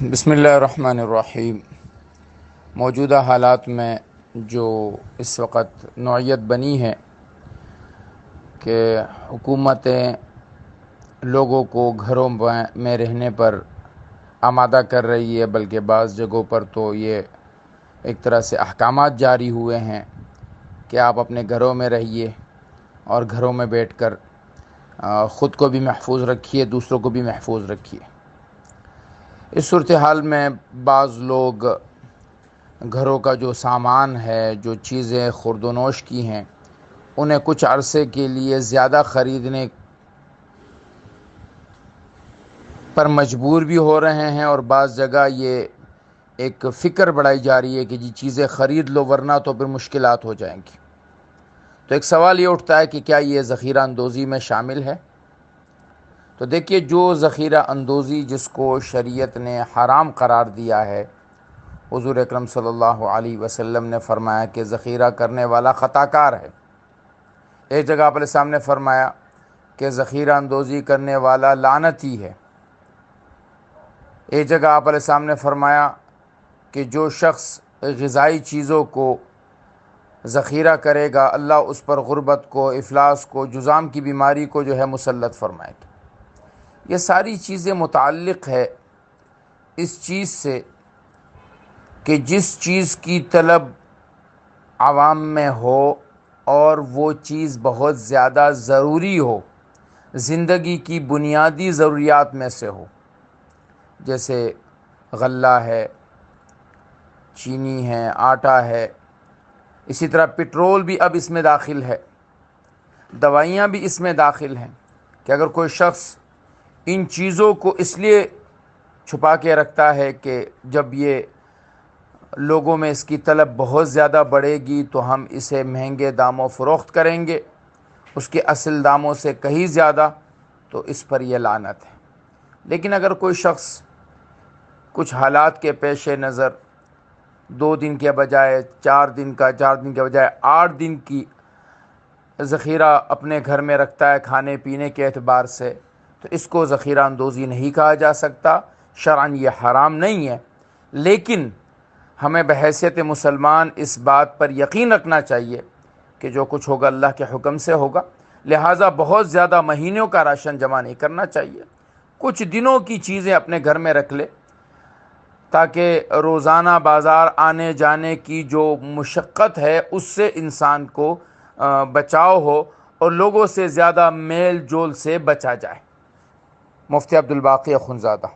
بسم اللہ الرحمن الرحیم۔ موجودہ حالات میں جو اس وقت نوعیت بنی ہے کہ حکومتیں لوگوں کو گھروں میں رہنے پر آمادہ کر رہی ہے، بلکہ بعض جگہوں پر تو یہ ایک طرح سے احکامات جاری ہوئے ہیں کہ آپ اپنے گھروں میں رہیے اور گھروں میں بیٹھ کر خود کو بھی محفوظ رکھیے، دوسروں کو بھی محفوظ رکھیے۔ اس صورتحال میں بعض لوگ گھروں کا جو سامان ہے، جو چیزیں خورد و نوش کی ہیں، انہیں کچھ عرصے کے لیے زیادہ خریدنے پر مجبور بھی ہو رہے ہیں، اور بعض جگہ یہ ایک فکر بڑھائی جا رہی ہے کہ جی چیزیں خرید لو ورنہ تو پھر مشکلات ہو جائیں گی۔ تو ایک سوال یہ اٹھتا ہے کہ کیا یہ ذخیرہ اندوزی میں شامل ہے؟ تو دیکھیے، جو ذخیرہ اندوزی جس کو شریعت نے حرام قرار دیا ہے، حضور اکرم صلی اللہ علیہ وسلم نے فرمایا کہ ذخیرہ کرنے والا خطا کار ہے۔ ایک جگہ آپ علیہ السلام نے فرمایا کہ ذخیرہ اندوزی کرنے والا لعنتی ہے۔ ایک جگہ آپ علیہ السلام نے فرمایا کہ جو شخص غذائی چیزوں کو ذخیرہ کرے گا، اللہ اس پر غربت کو، افلاس کو، جذام کی بیماری کو جو ہے مسلط فرمائے گا۔ یہ ساری چیزیں متعلق ہے اس چیز سے کہ جس چیز کی طلب عوام میں ہو اور وہ چیز بہت زیادہ ضروری ہو، زندگی کی بنیادی ضروریات میں سے ہو، جیسے غلہ ہے، چینی ہے، آٹا ہے، اسی طرح پٹرول بھی اب اس میں داخل ہے، دوائیاں بھی اس میں داخل ہیں، کہ اگر کوئی شخص ان چیزوں کو اس لیے چھپا کے رکھتا ہے کہ جب یہ لوگوں میں اس کی طلب بہت زیادہ بڑھے گی تو ہم اسے مہنگے داموں فروخت کریں گے، اس کے اصل داموں سے کہیں زیادہ، تو اس پر یہ لعنت ہے۔ لیکن اگر کوئی شخص کچھ حالات کے پیش نظر 2 دن کے بجائے 4 دن کا، 4 دن کے بجائے 8 دن کی ذخیرہ اپنے گھر میں رکھتا ہے کھانے پینے کے اعتبار سے، تو اس کو ذخیرہ اندوزی نہیں کہا جا سکتا، شرعاً یہ حرام نہیں ہے۔ لیکن ہمیں بحیثیت مسلمان اس بات پر یقین رکھنا چاہیے کہ جو کچھ ہوگا اللہ کے حکم سے ہوگا، لہٰذا بہت زیادہ مہینوں کا راشن جمع نہیں کرنا چاہیے، کچھ دنوں کی چیزیں اپنے گھر میں رکھ لے تاکہ روزانہ بازار آنے جانے کی جو مشقت ہے اس سے انسان کو بچاؤ ہو اور لوگوں سے زیادہ میل جول سے بچا جائے۔ مفتی عبدالباقی اخنزادہ۔